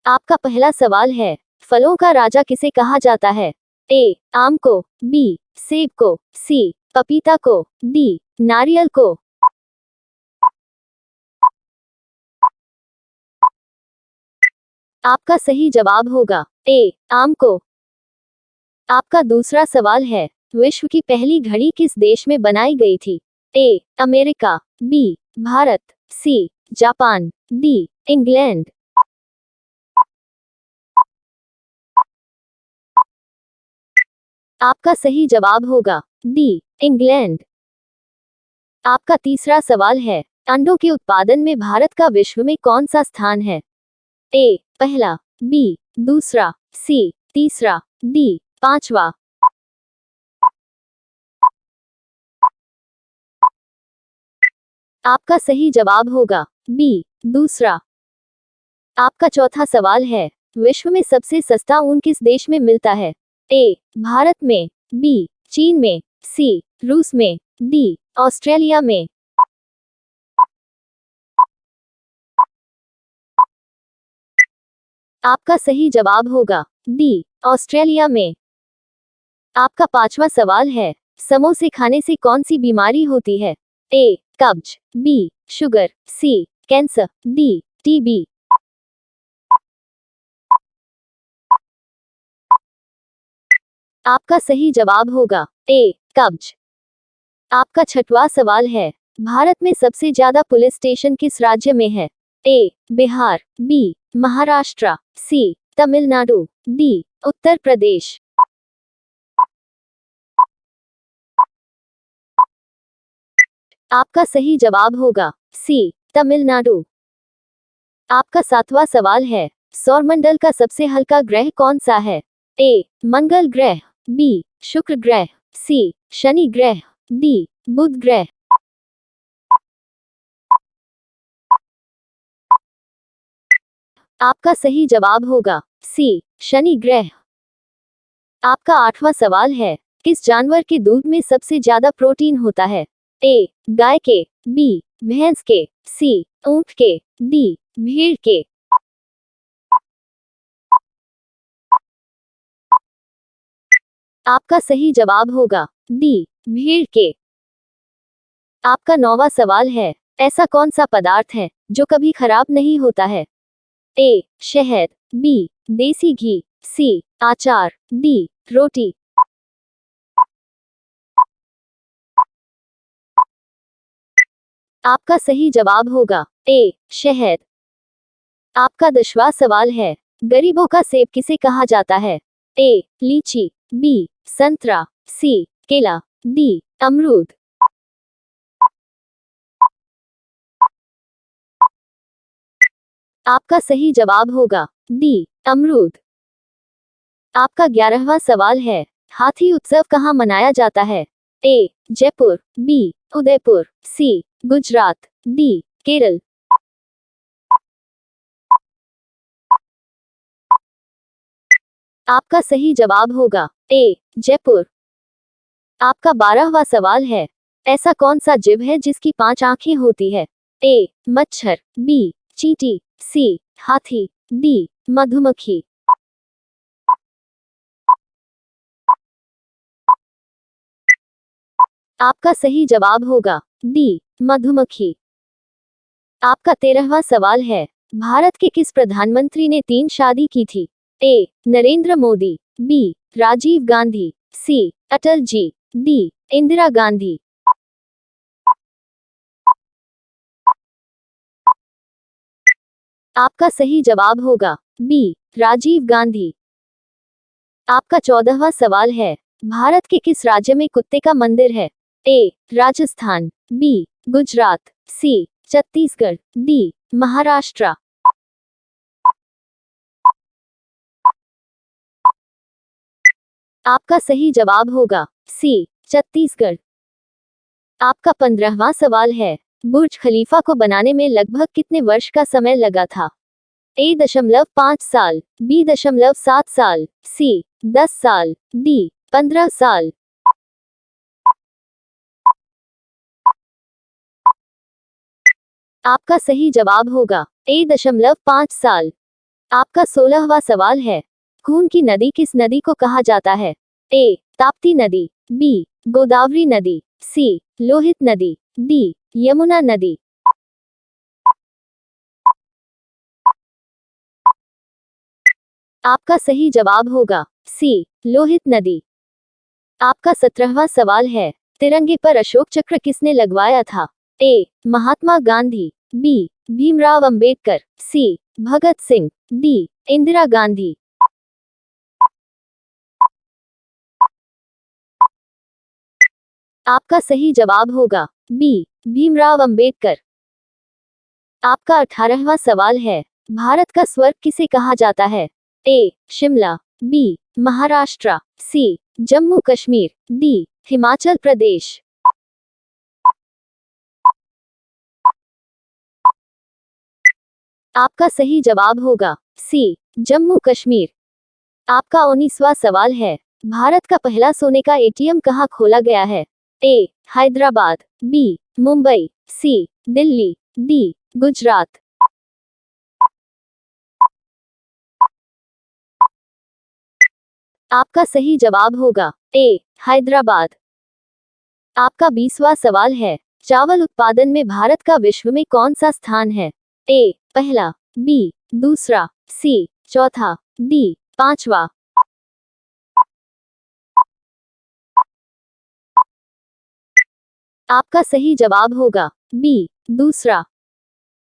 आपका पहला सवाल है, फलों का राजा किसे कहा जाता है? ए. आम को, बी. सेब को, सी. पपीता को, डी. नारियल को। आपका सही जवाब होगा ए. आम को। आपका दूसरा सवाल है, विश्व की पहली घड़ी किस देश में बनाई गई थी? A. America, B. Bharat, C. Japan, D. England. आपका सही जवाब होगा डी. इंग्लैंड। आपका तीसरा सवाल है, अंडों के उत्पादन में भारत का विश्व में कौन सा स्थान है? ए. पहला, बी. दूसरा, सी. तीसरा, डी. पांचवा। आपका सही जवाब होगा बी. दूसरा। आपका चौथा सवाल है, विश्व में सबसे सस्ता ऊन किस देश में मिलता है? ए. भारत में, बी. चीन में, सी. रूस में, डी. ऑस्ट्रेलिया में। आपका सही जवाब होगा डी. ऑस्ट्रेलिया में। आपका पांचवा सवाल है, समोसे खाने से कौन सी बीमारी होती है? ए. कब्ज, B. Sugar, C. Cancer, D. TB. आपका सही जवाब होगा ए. कब्ज। आपका छठवां सवाल है, भारत में सबसे ज्यादा पुलिस स्टेशन किस राज्य में है? ए. बिहार, बी. महाराष्ट्र, सी. तमिलनाडु, डी. उत्तर प्रदेश। आपका सही जवाब होगा सी. तमिलनाडु। आपका सातवां सवाल है, सौरमंडल का सबसे हल्का ग्रह कौन सा है? ए. मंगल ग्रह, बी. शुक्र ग्रह, सी. शनि ग्रह, डी. बुध ग्रह। आपका सही जवाब होगा सी. शनि ग्रह। आपका आठवां सवाल है, किस जानवर के दूध में सबसे ज्यादा प्रोटीन होता है? ए. गाय के, बी. भैंस के, सी. ऊंट के, डी. भेड़ के। आपका सही जवाब होगा डी. भेड़ के। आपका नौवां सवाल है, ऐसा कौन सा पदार्थ है जो कभी खराब नहीं होता है? ए. शहद, बी. देसी घी, सी. अचार, डी. रोटी। आपका सही जवाब होगा ए. शहद। आपका 10वां सवाल है, गरीबों का सेब किसे कहा जाता है? ए. लीची, बी. संतरा, सी. केला, डी. अमरूद। आपका सही जवाब होगा डी. अमरूद। आपका 11वां सवाल है, हाथी उत्सव कहाँ मनाया जाता है? ए. जयपुर, बी. उदयपुर, सी. गुजरात, डी. केरल। आपका सही जवाब होगा ए. जयपुर। आपका 12वां सवाल है, ऐसा कौन सा जीव है जिसकी 5 आंखें होती है? ए. मच्छर, बी. चींटी, सी. हाथी, डी. मधुमक्खी। आपका सही जवाब होगा डी. मधुमक्खी। आपका 13वां सवाल है, भारत के किस प्रधानमंत्री ने 3 शादी की थी? ए. नरेंद्र मोदी, बी. राजीव गांधी, सी. अटल जी, डी. इंदिरा गांधी। आपका सही जवाब होगा बी. राजीव गांधी। आपका 14वां सवाल है, भारत के किस राज्य में कुत्ते का मंदिर है? ए. राजस्थान, बी. गुजरात, सी. छत्तीसगढ़, डी. महाराष्ट्र। आपका सही जवाब होगा सी. छत्तीसगढ़। आपका 15वां सवाल है, बुर्ज खलीफा को बनाने में लगभग कितने वर्ष का समय लगा था? ए. 5 साल, बी. 7 साल, सी. 10 साल, डी. 15 साल। आपका सही जवाब होगा ए. 5 साल। आपका 16वां सवाल है, खून की नदी किस नदी को कहा जाता है? ए. ताप्ती नदी, बी. गोदावरी नदी, सी. लोहित नदी, डी. यमुना नदी। आपका सही जवाब होगा सी. लोहित नदी। आपका 17वां सवाल है, तिरंगे पर अशोक चक्र किसने लगवाया था? ए. महात्मा गांधी, बी. भीमराव अंबेडकर, सी. भगत सिंह, डी. इंदिरा गांधी। आपका सही जवाब होगा बी. भीमराव अंबेडकर। आपका 18वां सवाल है, भारत का स्वर्ग किसे कहा जाता है? ए. शिमला, बी. महाराष्ट्र, सी. जम्मू कश्मीर, डी. हिमाचल प्रदेश। आपका सही जवाब होगा सी. जम्मू कश्मीर। आपका 19वां सवाल है, भारत का पहला सोने का एटीएम कहाँ खोला गया है? ए. हैदराबाद, बी. मुंबई, सी. दिल्ली, डी. गुजरात। आपका सही जवाब होगा ए. हैदराबाद। आपका 20वां सवाल है, चावल उत्पादन में भारत का विश्व में कौन सा स्थान है? ए. पहला, बी. दूसरा, सी. चौथा, डी. पांचवा। आपका सही जवाब होगा बी. दूसरा।